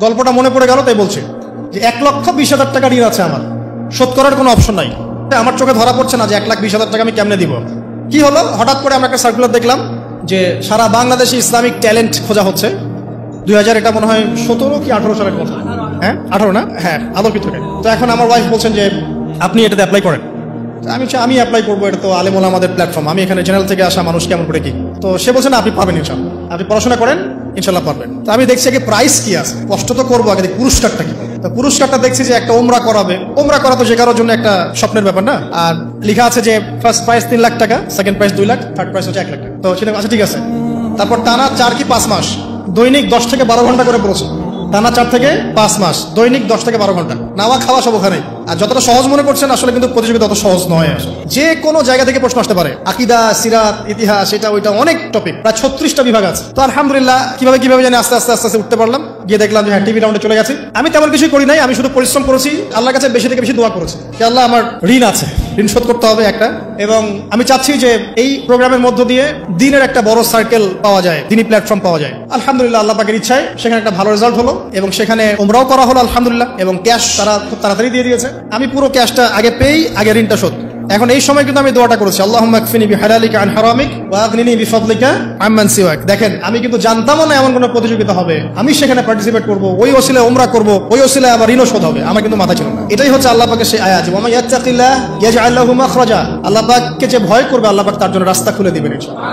গল্পটা মনে পড়ে গেল তাই বলছি যে 1,20,000 টাকা ঋণ আছে আমার, শোধ করার কোনো অপশন নাই। আমার চোখে ধরা পড়ছে না যে 1,20,000 টাকা আমি কেমনে দিব। কি হলো, হঠাৎ করে আমরা একটা সার্কুলার দেখলাম যে সারা বাংলাদেশে ইসলামিক ট্যালেন্ট খোঁজা হচ্ছে। 2000 এটা মনে হয় 17 কি 18 সালের কথা, হ্যাঁ 18 না, হ্যাঁ আলোকিত থেকে। তো এখন আমার ওয়াইফ বলছেন যে আপনি এটাতে অ্যাপ্লাই করেন। আমি অ্যাপ্লাই করবো, এটা তো আলেম ওলামাদের প্ল্যাটফর্ম, আমি এখানে জেনারেল থেকে আসা মানুষ কেমন করে কি। তো সে বলছে না, আপনি পাবেন ইনশাল্লাহ, আপনি পড়াশোনা করেন ইনশাল্লাহ পারবেন। তো আমি দেখছি আগে প্রাইস কি আছে, কষ্ট তো করবো, আগে পুরস্কারটা কি। তো পুরস্কারটা দেখছি যে একটা ওমরা করাবে। ওমরা করা তো যে কারোর জন্য একটা স্বপ্নের ব্যাপার না। আর লেখা আছে যে ফার্স্ট প্রাইস 3 লাখ টাকা, second prize 2 lakh, third price হচ্ছে 1 লাখ টাকা। তো সেটা আচ্ছা ঠিক আছে। তারপর টানা 4 কি 5 মাস দৈনিক 10 থেকে 12 ঘন্টা করে পড়েছে। টানা 4 থেকে 5 মাস দৈনিক 10 থেকে 12 ঘন্টা, নাওয়া খাওয়া সব ওখানে। আর যতটা সহজ মনে করছেন আসলে কিন্তু প্রতিযোগিতা অত সহজ নয়। যে কোনো জায়গা থেকে প্রশ্ন আসতে পারে, আকিদা, সিরাত, ইতিহাস, এটা ওইটা অনেক টপিক, প্রায় 36টা বিভাগ আছে। তো আলহামদুলিল্লাহ কিভাবে জানি আস্তে আস্তে উঠতে পারলাম। গিয়ে দেখলাম যে হ্যাঁ টিভি রাউন্ডে চলে গেছি। আমি তেমন কিছুই করি নাই, আমি শুধু পরিশ্রম করেছি, আল্লাহর কাছে বেশি থেকে বেশি দোয়া করেছি যে আল্লাহ আমার ঋণ আছে, ঋণ শোধ করতে হবে একটা। এবং আমি চাচ্ছি যে এই প্রোগ্রামের মধ্য দিয়ে দিনের একটা বড় সার্কেল পাওয়া যায়, দিনী প্ল্যাটফর্ম পাওয়া যায়। আলহামদুলিল্লাহ আল্লাহ পাকের ইচ্ছায় সেখানে একটা ভালো রেজাল্ট হলো এবং সেখানে উমরাও করা হলো আলহামদুলিল্লাহ। এবং ক্যাশ তারা খুব তাড়াতাড়ি দিয়ে দিয়েছে। আমি পুরো ক্যাশটা আগে পেয়েই আগে ঋণটা শোধ। এখন এই সময় কিন্তু আমি দোয়াটা করেছি, আল্লাহুম্মা কফিনি বিহালালিকা আন হারামিক ওয়া আগনিনি বিফাদলিকা আম্মান সিওয়াক। দেখেন আমি কিন্তু জানতামও না এমন কোনো প্রতিযোগিতা হবে, আমি সেখানে পার্টিসিপেট করব, ওই ওসিলায় উমরা করব, ওই ওসিলায় আবার ঋণও শোধ হবে, আমার কিন্তু মাথা ছিল না। এটাই হচ্ছে আল্লাহ পাকের সেই আয়াত, ওয়া মান ইয়াত্তাকিল্লাহ ইয়াজআল লাহু মাখরাজা। আল্লাহ পাককে যে ভয় করবে আল্লাহ পাক তার জন্য রাস্তা খুলে দিবেন ইনশাআল্লাহ।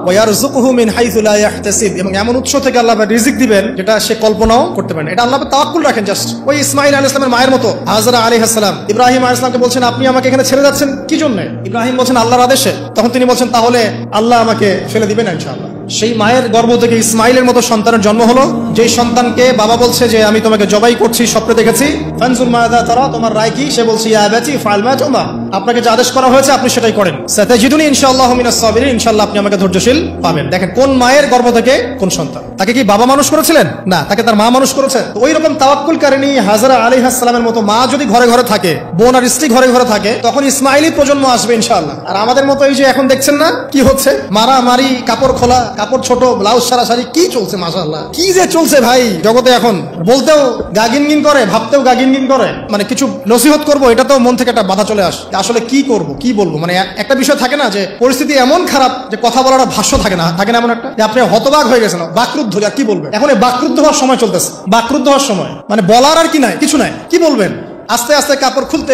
ওয়া ইয়ারযুকুহু মিন হাইসু লা ইয়াহতাসিব। এবং এমন উৎস থেকে আল্লাহ পাক রিজিক দিবেন যেটা সে কল্পনাও করতে পারে না। এটা আল্লাহ পাক তাওয়াক্কুল রাখেন। জাস্ট ওই ইসমাঈল আলাইহিস সালামের মায়ের মতো হাজরা আলাইহিস সালাম ইব্রাহিম আলাইহিস সালামকে বলছেন আপনি আমাকে এখানে ছেড়ে যাচ্ছেন কি জন্য? ইব্রাহিম বলছেন আল্লাহর আদেশে। তখন তিনি বলছেন তাহলে আল্লাহ আমাকে ফেলে দিবেন ইনশাআল্লাহ। সেই মায়ের গর্ভ থেকে ইসমাইলের মতো সন্তানের জন্ম হলো, যেই সন্তানকে বাবা বলছে যে আমি তোমাকে জবাই করছি, স্বপ্নে দেখেছি, ফানজুর মাযা তারা, তোমার রায় কি? সে বলছে ইয়া আবাতি ফাআল মা তু'মার, আপনাকে যে আদেশ করা হয়েছে আপনি সেটাই করেন, সাতাজিদুনি ইনশাআল্লাহু মিনাস সাবিরিন, ইনশাআল্লাহ আপনি আমাকে ধৈর্যশীল পাবেন। দেখেন কোন মায়ের গর্ভ থেকে কোন সন্তান। তাকে কি বাবা মানুষ করেছিলেন? না, তাকে তার মা মানুষ করেছে। ওই রকম তাওয়াক্কুলকারিনী হাজরা আলাইহিস সালামের মতো মা যদি ঘরে ঘরে থাকে, বোন আর স্ত্রী ঘরে ঘরে থাকে, তখন ইসমাইলি প্রজন্ম আসবে ইনশাআল্লাহ। আর আমাদের মতো এই যে এখন দেখছেন না কি হচ্ছে, মারামারি, কাপড় খোলা, কাপড় ছোট, ব্লাউজ সারাসারি, কি চলছে মাশাআল্লাহ, কি যে চলছে ভাই জগতে। এখন বলতেও গাগিনগিন করে, ভাবতেও গাগিনগিন করে। মানে কিছু নসিহত করবো এটা তো মন থেকে একটা বাধা চলে আসে, আসলে কি করব কি বলবো। মানে একটা বিষয় থাকে না যে পরিস্থিতি এমন খারাপ যে কথা বলার ভাষ্য থাকে না এমন একটা যে আপনি হতবাক হয়ে গেছেন, বাকরুদ্ধ, আর কি বলবেন। এখন এই বাকরুদ্ধ হওয়ার সময় চলতেছে, বাকরুদ্ধ হওয়ার সময়, মানে বলার আর কি নাই, কিছু নাই, কি বলবেন। আস্তে আস্তে কাপড় খুলতে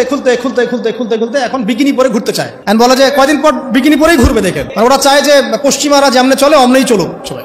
এখন বিকিনি পরে ঘুরতে চায়। বলা যায় কয়দিন পর বিকিনি পরেই ঘুরবে। দেখেন ওরা চায় যে পশ্চিমারা যেমনে চলে অমনেই চলুক সবাই।